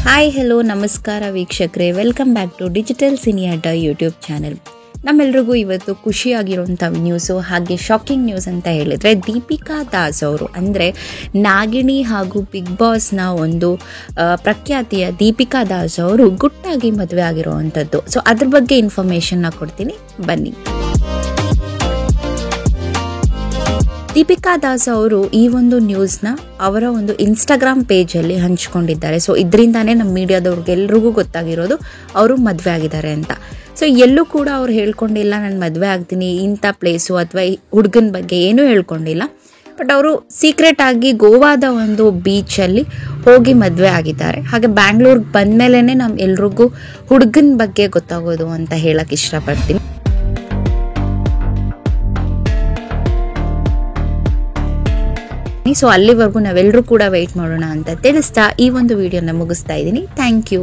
Hi hello ನಮಸ್ಕಾರ ವೀಕ್ಷಕರೇ, welcome back to digital ಸಿನಿಯಾಟ ಯೂಟ್ಯೂಬ್ ಚಾನೆಲ್. ನಮ್ಮೆಲ್ರಿಗೂ ಇವತ್ತು ಖುಷಿಯಾಗಿರುವಂಥ ನ್ಯೂಸು, ಹಾಗೆ ಶಾಕಿಂಗ್ ನ್ಯೂಸ್ ಅಂತ ಹೇಳಿದರೆ ದೀಪಿಕಾ ದಾಸ್ ಅವರು ಅಂದರೆ ನಾಗಿಣಿ ಹಾಗೂ ಬಿಗ್ ಬಾಸ್ನ ಒಂದು ಪ್ರಖ್ಯಾತಿಯ ದೀಪಿಕಾ ದಾಸ್ ಅವರು ಗುಟ್ಟಾಗಿ ಮದುವೆ ಆಗಿರುವಂಥದ್ದು. ಸೊ ಅದ್ರ ಬಗ್ಗೆ ಇನ್ಫಾರ್ಮೇಷನ್ನ ಕೊಡ್ತೀನಿ, ಬನ್ನಿ. ದೀಪಿಕಾ ದಾಸ್ ಅವರು ಈ ಒಂದು ನ್ಯೂಸ್ನ ಅವರ ಒಂದು ಇನ್ಸ್ಟಾಗ್ರಾಮ್ ಪೇಜಲ್ಲಿ ಹಂಚ್ಕೊಂಡಿದ್ದಾರೆ. ಸೊ ಇದರಿಂದಾನೇ ನಮ್ಮ ಮೀಡಿಯಾದವ್ರಿಗೆಲ್ರಿಗೂ ಗೊತ್ತಾಗಿರೋದು ಅವರು ಮದುವೆ ಆಗಿದ್ದಾರೆ ಅಂತ. ಸೊ ಎಲ್ಲೂ ಕೂಡ ಅವ್ರು ಹೇಳ್ಕೊಂಡಿಲ್ಲ ನಾನು ಮದುವೆ ಆಗ್ತೀನಿ ಇಂಥ ಪ್ಲೇಸು ಅಥವಾ ಹುಡುಗನ ಬಗ್ಗೆ ಏನೂ ಹೇಳ್ಕೊಂಡಿಲ್ಲ. ಬಟ್ ಅವರು ಸೀಕ್ರೆಟ್ ಆಗಿ ಗೋವಾದ ಒಂದು ಬೀಚಲ್ಲಿ ಹೋಗಿ ಮದುವೆ ಆಗಿದ್ದಾರೆ. ಹಾಗೆ ಬ್ಯಾಂಗ್ಳೂರ್ಗೆ ಬಂದಮೇಲೆ ನಮ್ಮ ಎಲ್ರಿಗೂ ಹುಡುಗನ ಬಗ್ಗೆ ಗೊತ್ತಾಗೋದು ಅಂತ ಹೇಳಕ್ಕೆ ಇಷ್ಟಪಡ್ತೀನಿ. ಸೊ ಅಲ್ಲಿವರೆಗೂ ನಾವೆಲ್ಲರೂ ಕೂಡ ವೆಯ್ಟ್ ಮಾಡೋಣ ಅಂತ ತಿಳಿಸ್ತಾ ಈ ಒಂದು ವಿಡಿಯೋನ ಮುಗಿಸ್ತಾ ಇದ್ದೀನಿ. Thank you.